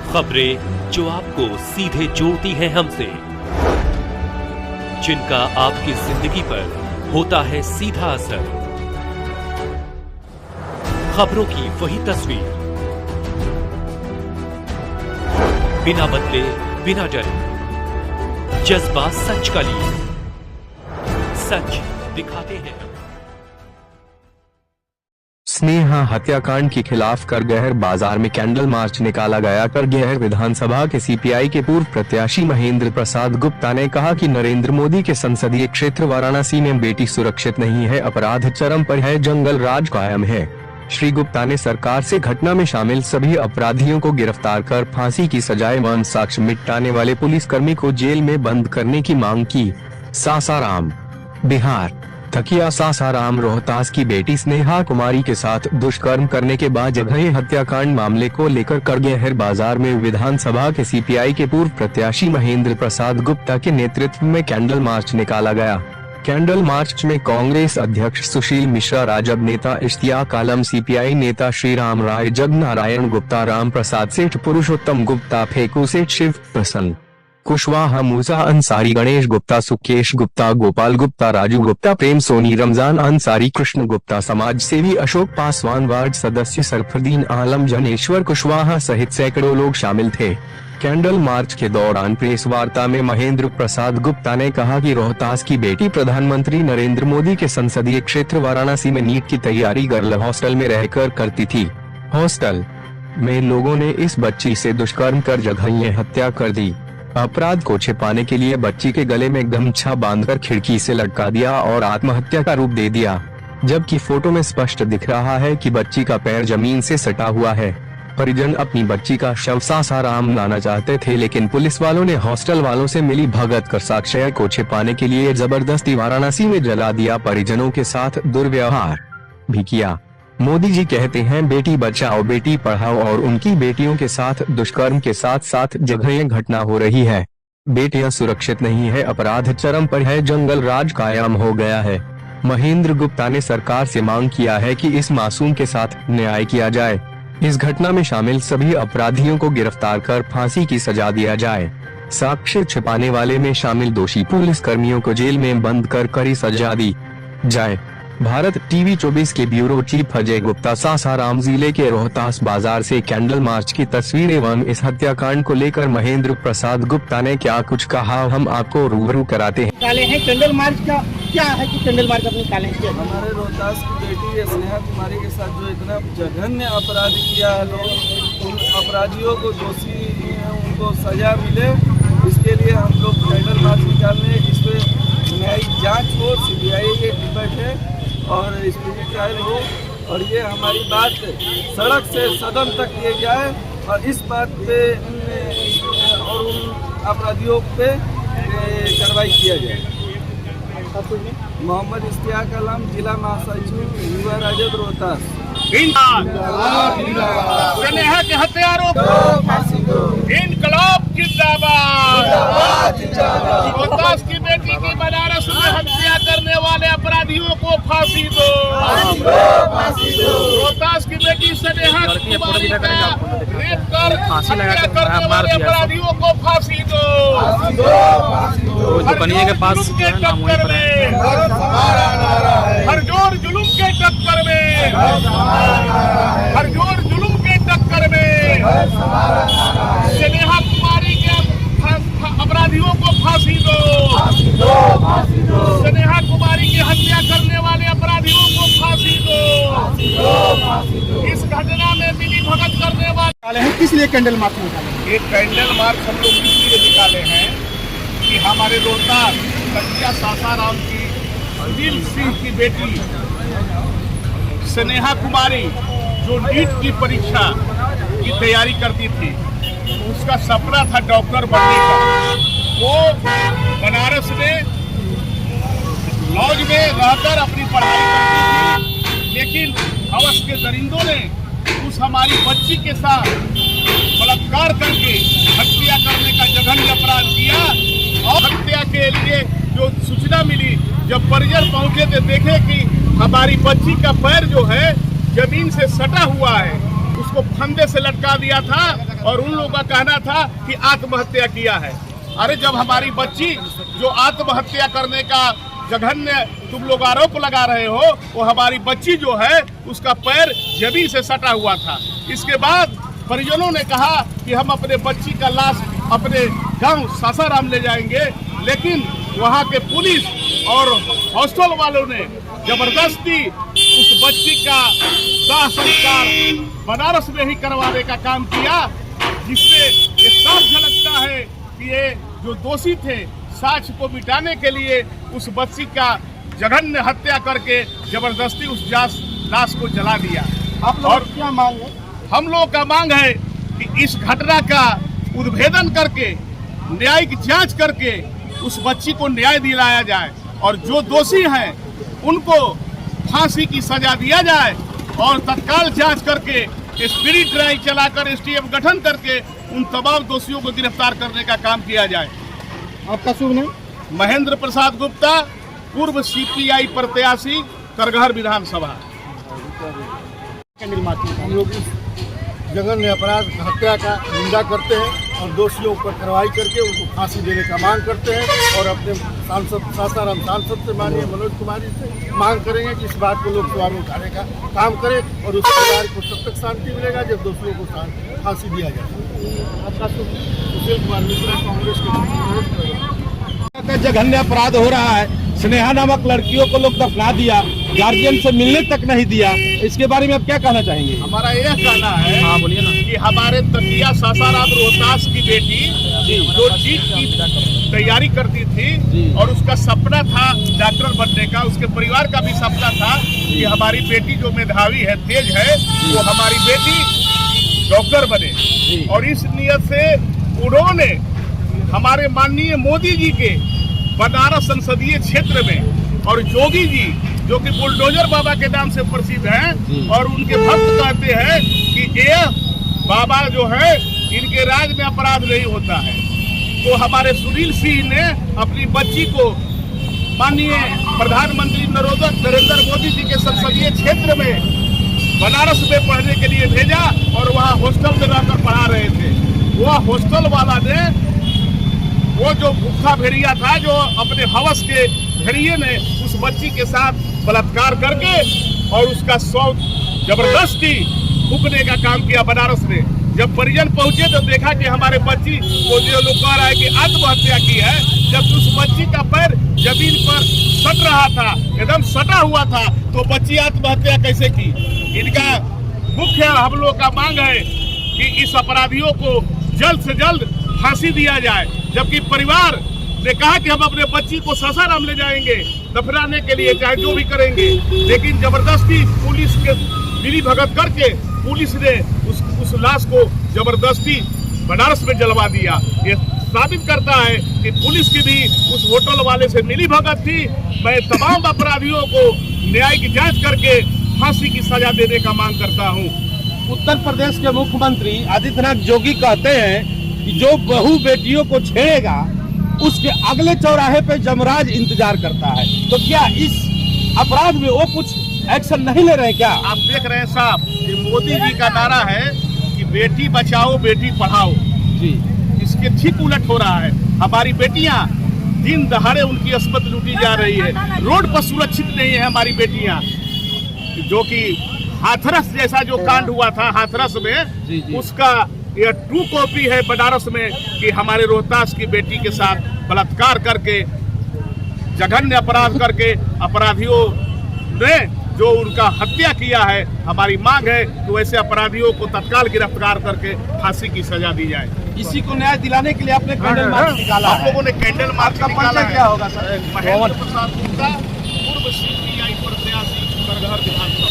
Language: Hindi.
खबरें जो आपको सीधे जोड़ती हैं हमसे, जिनका आपकी जिंदगी पर होता है सीधा असर। खबरों की वही तस्वीर, बिना बदले बिना डरे, जज्बा सच का लिए, सच दिखाते हैं। स्नेहा हत्याकांड के खिलाफ करगहर बाजार में कैंडल मार्च निकाला गया। करगहर विधानसभा के सीपीआई के पूर्व प्रत्याशी महेंद्र प्रसाद गुप्ता ने कहा कि नरेंद्र मोदी के संसदीय क्षेत्र वाराणसी में बेटी सुरक्षित नहीं है, अपराध चरम पर है, जंगल राज कायम है। श्री गुप्ता ने सरकार से घटना में शामिल सभी अपराधियों को गिरफ्तार कर फांसी की सजाए व साक्ष्य मिटाने वाले पुलिसकर्मी को जेल में बंद करने की मांग की। सासाराम, बिहार। थकिया सासाराम रोहतास की बेटी स्नेहा कुमारी के साथ दुष्कर्म करने के बाद जघन्य हत्याकांड मामले को लेकर करगहर बाजार में विधानसभा के सीपीआई के पूर्व प्रत्याशी महेंद्र प्रसाद गुप्ता के नेतृत्व में कैंडल मार्च निकाला गया। कैंडल मार्च में कांग्रेस अध्यक्ष सुशील मिश्रा, राजद नेता इश्तियाक आलम, सीपीआई नेता श्रीराम राय, जगनारायण गुप्ता, राम प्रसाद सेठ, पुरुषोत्तम गुप्ता, फेकू सेठ, शिव प्रसन्न कुशवाहा, मूसा अंसारी, गणेश गुप्ता, सुकेश गुप्ता, गोपाल गुप्ता, राजू गुप्ता, प्रेम सोनी, रमजान अंसारी, कृष्ण गुप्ता, समाज सेवी अशोक पासवान, वार्ड सदस्य सरफुद्दीन आलम, जनेश्वर कुशवाहा सहित सैकड़ों लोग शामिल थे। कैंडल मार्च के दौरान प्रेस वार्ता में महेंद्र प्रसाद गुप्ता ने कहा कि रोहतास की बेटी प्रधानमंत्री नरेंद्र मोदी के संसदीय क्षेत्र वाराणसी में नीट की तैयारी गर्ल हॉस्टल में रहकर करती थी। हॉस्टल में लोगों ने इस बच्ची से दुष्कर्म कर जघन्य हत्या कर दी। अपराध को छिपाने के लिए बच्ची के गले में गमछा बांधकर खिड़की से लटका दिया और आत्महत्या का रूप दे दिया, जबकि फोटो में स्पष्ट दिख रहा है कि बच्ची का पैर जमीन से सटा हुआ है। परिजन अपनी बच्ची का शव सासाराम लाना चाहते थे, लेकिन पुलिस वालों ने हॉस्टल वालों से मिली भगत कर साक्ष्य को छिपाने के लिए जबरदस्ती वाराणसी में जला दिया। परिजनों के साथ दुर्व्यवहार भी किया। मोदी जी कहते हैं बेटी बचाओ बेटी पढ़ाओ, और उनकी बेटियों के साथ दुष्कर्म के साथ साथ जघन्य घटना हो रही है। बेटियां सुरक्षित नहीं है, अपराध चरम पर है, जंगल राज कायम हो गया है। महेंद्र गुप्ता ने सरकार से मांग किया है कि इस मासूम के साथ न्याय किया जाए। इस घटना में शामिल सभी अपराधियों को गिरफ्तार कर फांसी की सजा दिया जाए। साक्ष्य छिपाने वाले में शामिल दोषी पुलिस कर्मियों को जेल में बंद कर कड़ी सजा दी जाए। भारत टीवी 24 के ब्यूरो चीफ अजय गुप्ता, सासाराम जिले के रोहतास बाजार से कैंडल मार्च की तस्वीरें एवं इस हत्याकांड को लेकर महेंद्र प्रसाद गुप्ता ने क्या कुछ कहा, हम आपको रूबरू कराते हैं। निकाले हैं कैंडल मार्च का क्या है कि कैंडल मार्च अपने निकाले हैं? हमारे रोहतास की बेटी स्नेहा कुमारी के साथ जो इतना जघन्य अपराध किया है, लोग उन अपराधियों को दोषी उनको सजा मिले, इसके लिए हम लोग कैंडल मार्च निकालने, जिसपे न्यायिक जाँच हो, सीबीआई के बैठे और स्पीडी ट्रायल हो, और ये हमारी बात सड़क से सदन तक ले जाए और इस बात पे और उन अपराधियों पे कार्रवाई किया जाए। मोहम्मद इश्तियाक आलम, जिला महासचिव, युवा राजद, रोहतास। स्नेहा के हत्यारों को इनकलाब जिंदाबाद। रोहतास की बेटी की बनारस में हत्या करने वाले अपराधियों को फांसी दो। रोहतास की बेटी स्नेहा कुमारी का रेप कर हत्या करने वाले अपराधियों को फांसी दो। बनिए के पास के टक्कर में, हर जोर जुलूम के टक्कर में, हर जोर जुलूम के टक्कर में स्नेहा कुमारी के अपराधियों को फांसी दो। स्नेहा कुमारी की हत्या करने वाले अपराधियों को फांसी दो। इस घटना में मिली भगत करने वाले हैं, किस लिए कैंडल मार्च निकाले? एक कैंडल मार्च हम लोग इसलिए निकाले हैं कि हमारे रोहतास कटिया सासाराम की दिल सिंह की बेटी स्नेहा कुमारी जो नीट की परीक्षा की तैयारी करती थी, उसका सपना था डॉक्टर बनने का। वो बनारस में लॉज में रहकर अपनी पढ़ाई करती थी, लेकिन हवस के दरिंदों ने उस हमारी बच्ची के साथ बलात्कार करके हत्या करने का जघन्य अपराध किया। और हत्या के लिए जो सूचना मिली, जब परिजन पहुंचे तो देखे कि हमारी बच्ची का पैर जो है जमीन से सटा हुआ है। उस उसको फंदे से लटका दिया था और उन लोगों का कहना था कि आत्महत्या किया है। अरे जब हमारी बच्ची जो आत्महत्या करने का जघन्य तुम लोग आरोप लगा रहे हो, वो हमारी बच्ची जो है उसका पैर जमीन से सटा हुआ था। इसके बाद परिजनों ने कहा कि हम अपने बच्ची का लाश अपने गांव सासाराम ले जाएंगे, लेकिन वहां के पुलिस और हॉस्टल वालों ने जबरदस्ती उस बच्ची का दाह संस्कार बनारस में ही करवाने का काम किया, जिससे ये साफ झलकता है कि ये जो दोषी थे साक्ष्य को मिटाने के लिए उस बच्ची का जघन्य हत्या करके जबरदस्ती उस लाश को जला दिया। आप लोग क्या मांग है? हम लोग का मांग है कि इस घटना का उद्भेदन करके न्यायिक जांच करके उस बच्ची को न्याय दिलाया जाए और जो दोषी हैं उनको फांसी की सजा दिया जाए और तत्काल जांच करके स्पिरिट ड्राइव चलाकर एसटीएफ गठन करके उन तमाम दोषियों को गिरफ्तार करने का काम किया जाए। आपका शुभ नाम? महेंद्र प्रसाद गुप्ता, पूर्व सीपीआई प्रत्याशी करगहर विधानसभा। कैंडल मार्च हम लोग इस जघन्य अपराध हत्या का निंदा करते हैं और दोषियों पर कार्रवाई करके उनको फांसी देने का मांग करते हैं और अपने सांसद सासाराम सांसद से माननीय मनोज कुमारी से मांग करेंगे कि इस बात को लोकसभा में उठाने का काम करें और उस परिवार को तब तक शांति मिलेगा जब दोषियों को फांसी दिया जाए। आपका शुभ? सुशील कुमार मिश्रा, कांग्रेस के जघन्य अपराध हो रहा है। स्नेहा नामक लड़कियों को लोग दफना दिया, गार्जियन से मिलने तक नहीं दिया। इसके बारे में आप क्या कहना चाहेंगे? हमारा यह कहना है, हाँ बोलिए ना, कि हमारे तकिया सासाराम रोहतास की बेटी जो जीत की तैयारी करती थी और उसका सपना था डॉक्टर बनने का, उसके परिवार का भी सपना था कि हमारी बेटी जो मेधावी है, तेज है, वो हमारी बेटी डॉक्टर बने। और इस नियत से उन्होंने हमारे माननीय मोदी जी के बनारस संसदीय क्षेत्र में और जोगी जी जो कि बुलडोजर बाबा के नाम से प्रसिद्ध हैं और उनके भक्त कहते हैं कि ये बाबा जो है इनके राज में अपराध नहीं होता है। तो हमारे सुनील सिंह ने अपनी बच्ची को माननीय प्रधानमंत्री नरेंद्र मोदी जी के संसदीय क्षेत्र में बनारस में पढ़ने के लिए भेजा और वहाँ हॉस्टल में रहकर पढ़ा रहे थे। वह हॉस्टल वाला ने वो जो भूखा भेड़िया था, जो अपने हवस के भेड़िए ने उस बच्ची के साथ बलात्कार करके और उसका शव जबरदस्ती फूकने का काम किया बनारस में। जब परिजन पहुंचे तो देखा कि हमारे बच्ची को जो लोग कह रहा है कि आत्महत्या की है, जब उस बच्ची का पैर जमीन पर सट रहा था, एकदम सटा हुआ था, तो बच्ची आत्महत्या कैसे की? इनका मुख्य हम लोग का मांग है कि इस अपराधियों को जल्द से जल्द फांसी दिया जाए। जबकि परिवार ने कहा कि हम अपने बच्ची को सासाराम ले जाएंगे दफनाने के लिए, चाहे जो भी करेंगे, लेकिन जबरदस्ती पुलिस के मिली भगत करके पुलिस ने उस लाश को जबरदस्ती बनारस में जलवा दिया। ये साबित करता है कि पुलिस की भी उस होटल वाले से मिली भगत थी। मैं तमाम अपराधियों को न्यायिक जांच करके फांसी की सजा देने का मांग करता हूँ। उत्तर प्रदेश के मुख्यमंत्री आदित्यनाथ जोगी कहते हैं कि जो बहू बेटियों को छेड़ेगा उसके अगले चौराहे पे जमराज इंतजार करता है। तो क्या इस अपराध में वो कुछ एक्शन नहीं ले रहे क्या? आप देख रहे हैं साहब कि मोदी जी का नारा है कि बेटी बचाओ बेटी पढ़ाओ जी, इसके ठीक उलट हो रहा है। हमारी बेटियां दिन दहाड़े उनकी अस्मत लूटी जा रही है, रोड पर सुरक्षित नहीं है हमारी बेटियां। जो कि हाथरस जैसा जो कांड हुआ था हाथरस में, उसका यह ट्रू कॉपी है बनारस में कि हमारे रोहतास की बेटी के साथ बलात्कार करके जघन्य अपराध करके अपराधियों ने जो उनका हत्या किया है। हमारी मांग है कि वैसे अपराधियों को तत्काल गिरफ्तार करके फांसी की सजा दी जाए। इसी को न्याय दिलाने के लिए आपने कैंडल मार्च निकाला आप लोगों ने कैंडल मार्च निकाला है। क्या होगा सर? महेंद्र प्रसाद गुप्ता, पूर्व सीपीआई प्रत्याशी करगहर विधानसभा।